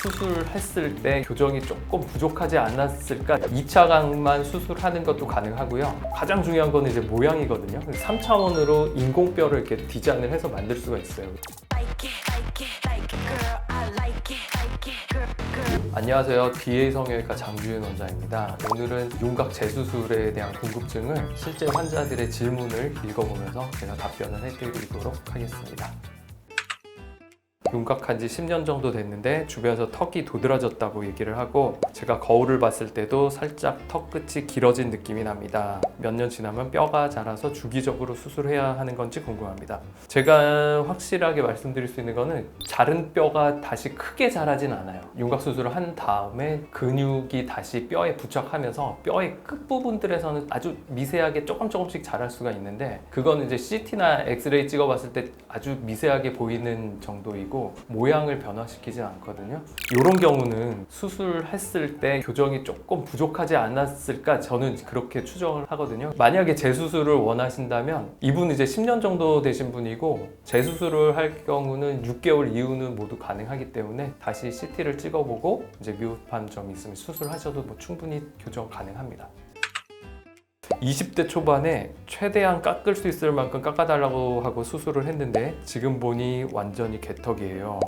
수술했을 때 교정이 조금 부족하지 않았을까? 2차 강만 수술하는 것도 가능하고요. 가장 중요한 거는 이제 모양이거든요. 3차원으로 인공뼈를 이렇게 디자인을 해서 만들 수가 있어요. 안녕하세요. BA 성형외과 장주현 원장입니다. 오늘은 윤곽 재수술에 대한 궁금증을 실제 환자들의 질문을 읽어보면서 제가 답변을 해드리도록 하겠습니다. 윤곽한 지 10년 정도 됐는데 주변에서 턱이 도드라졌다고 얘기를 하고, 제가 거울을 봤을 때도 살짝 턱 끝이 길어진 느낌이 납니다. 몇 년 지나면 뼈가 자라서 주기적으로 수술해야 하는 건지 궁금합니다. 제가 확실하게 말씀드릴 수 있는 거는 자른 뼈가 다시 크게 자라진 않아요. 윤곽 수술을 한 다음에 근육이 다시 뼈에 부착하면서 뼈의 끝부분들에서는 아주 미세하게 조금씩 자랄 수가 있는데, 그거는 이제 CT나 엑스레이 찍어봤을 때 아주 미세하게 보이는 정도이고 모양을 변화시키지 않거든요. 이런 경우는 수술했을 때 교정이 조금 부족하지 않았을까, 저는 그렇게 추정을 하거든요. 만약에 재수술을 원하신다면, 이분은 이제 10년 정도 되신 분이고 재수술을 할 경우는 6개월 이후는 모두 가능하기 때문에 다시 CT를 찍어보고 이제 미흡한 점이 있으면 수술하셔도 충분히 교정 가능합니다. 20대 초반에 최대한 깎을 수 있을 만큼 깎아달라고 하고 수술을 했는데, 지금 보니 완전히 개턱이에요.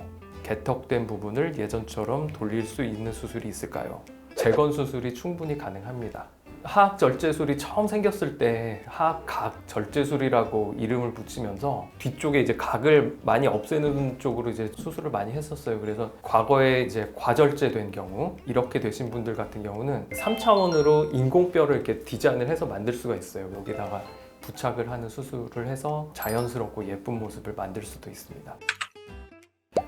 개턱된 부분을 예전처럼 돌릴 수 있는 수술이 있을까요? 재건 수술이 충분히 가능합니다. 하악 절제술이 처음 생겼을 때 하악각 절제술이라고 이름을 붙이면서 뒤쪽에 이제 각을 많이 없애는 쪽으로 이제 수술을 많이 했었어요. 그래서 과거에 이제 과절제된 경우, 이렇게 되신 분들 같은 경우는 3차원으로 인공뼈를 이렇게 디자인을 해서 만들 수가 있어요. 여기다가 부착을 하는 수술을 해서 자연스럽고 예쁜 모습을 만들 수도 있습니다.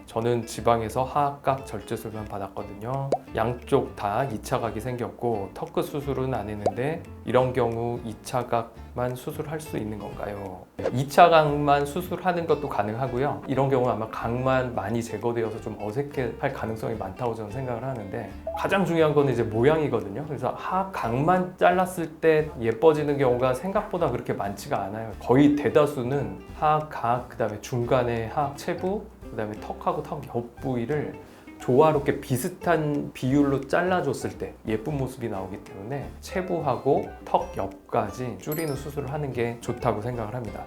저는 지방에서 하악각 절제술만 받았거든요. 양쪽 다 2차 각이 생겼고 턱끝 수술은 안 했는데, 이런 경우 2차 각만 수술할 수 있는 건가요? 2차 각만 수술하는 것도 가능하고요. 이런 경우 아마 각만 많이 제거되어서 좀 어색할 가능성이 많다고 저는 생각을 하는데, 가장 중요한 거는 이제 모양이거든요. 그래서 하악각만 잘랐을 때 예뻐지는 경우가 생각보다 그렇게 많지가 않아요. 거의 대다수는 하악각, 그 다음에 중간에 하악체부, 그 다음에 턱하고 턱 옆 부위를 조화롭게 비슷한 비율로 잘라줬을 때 예쁜 모습이 나오기 때문에 체부하고 턱 옆까지 줄이는 수술을 하는 게 좋다고 생각을 합니다.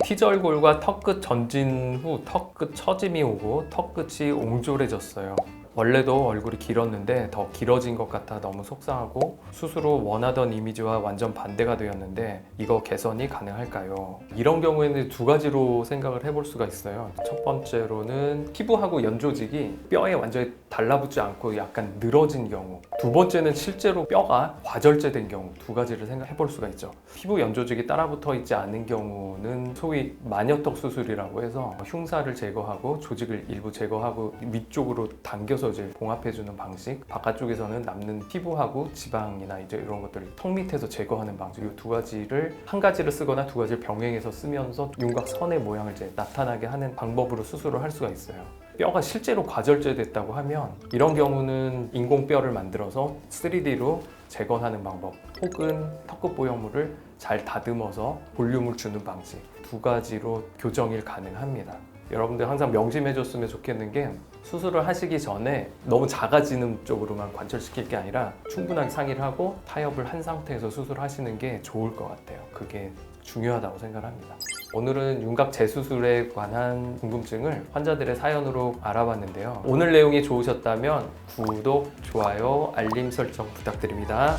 T절골과 턱끝 전진 후 턱끝 처짐이 오고 턱끝이 옹졸해졌어요. 원래도 얼굴이 길었는데 더 길어진 것 같아 너무 속상하고, 수술 후 원하던 이미지와 완전 반대가 되었는데 이거 개선이 가능할까요? 이런 경우에는 두 가지로 생각을 해볼 수가 있어요. 첫 번째로는 피부하고 연조직이 뼈에 완전히 달라붙지 않고 약간 늘어진 경우, 두 번째는 실제로 뼈가 과절제된 경우, 두 가지를 생각해 볼 수가 있죠. 피부 연조직이 따라붙어 있지 않은 경우는 소위 마녀턱 수술이라고 해서 흉사를 제거하고 조직을 일부 제거하고 위쪽으로 당겨서 이제 봉합해주는 방식, 바깥쪽에서는 남는 피부하고 지방이나 이제 이런 것들을 턱 밑에서 제거하는 방식, 이 두 가지를 한 가지를 쓰거나 두 가지를 병행해서 쓰면서 윤곽선의 모양을 이제 나타나게 하는 방법으로 수술을 할 수가 있어요. 뼈가 실제로 과절제됐다고 하면 이런 경우는 인공뼈를 만들어서 3D로 재건하는 방법, 혹은 턱끝 보형물을 잘 다듬어서 볼륨을 주는 방식, 두 가지로 교정이 가능합니다. 여러분들 항상 명심해줬으면 좋겠는 게, 수술을 하시기 전에 너무 작아지는 쪽으로만 관철시킬 게 아니라 충분하게 상의를 하고 타협을 한 상태에서 수술하시는 게 좋을 것 같아요. 그게 중요하다고 생각합니다. 오늘은 윤곽 재수술에 관한 궁금증을 환자들의 사연으로 알아봤는데요. 오늘 내용이 좋으셨다면 구독, 좋아요, 알림 설정 부탁드립니다.